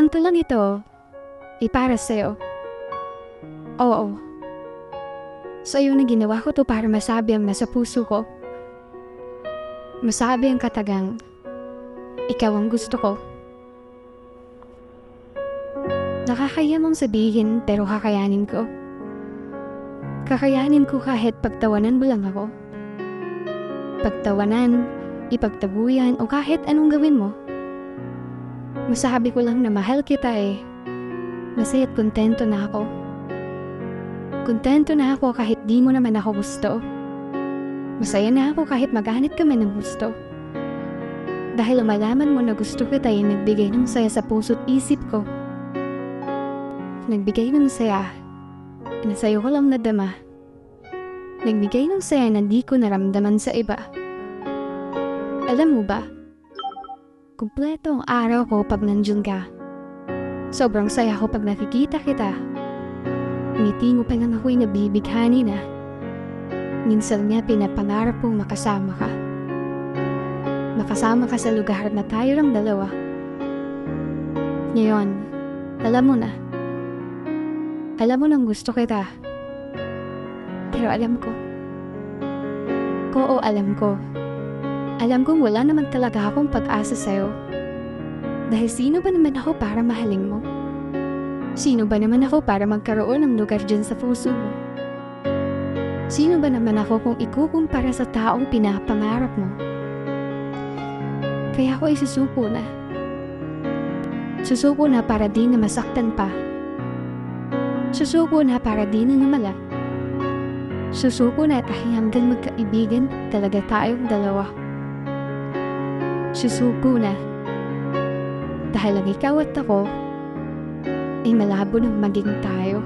kwento lang ito, para sa'yo. Oo, sa'yo na ginawa ko to para masabi ang nasa puso ko. Masabi ang katagang, ikaw ang gusto ko. Nakakaya mong sabihin pero kakayanin ko. Kakayanin ko kahit pagtawanan mo lang ako. Pagtawanan, ipagtabuyan o kahit anong gawin mo. Masabi ko lang na mahal kita masaya at kontento na ako. Kontento na ako kahit di mo naman ako gusto. Masaya na ako kahit maghanap ka man ng gusto. Dahil malaman mo na gusto kita nagbigay ng saya sa puso't isip ko. Nagbigay ng saya na sa'yo ko lang nadama. Nagbigay ng saya na di ko naramdaman sa iba. Alam mo ba? Kumpleto ang araw ko pag nandiyan ka. Sobrang saya ko pag nakikita kita. Ngiti mo pa lang ako'y nabibighani na. Minsan nga pinapangarap kong makasama ka. Makasama ka sa lugar na tayo lang dalawa. Ngayon, alam mo na. Alam mo nang gusto kita. Pero alam ko. Alam ko. Alam kong wala naman talaga akong pag-asa sa'yo. Dahil sino ba naman ako para mahalin mo? Sino ba naman ako para magkaroon ng lugar dyan sa puso mo? Sino ba naman ako kung ikukumpara sa taong pinapangarap mo? Kaya ako susuko na. Susuko na para di na masaktan pa. Susuko na para di na namala. Susuko na dahil hanggang magkaibigan talaga tayong dalawa. Susuko na dahil ang ikaw at ako ay malabo nang maging tayo.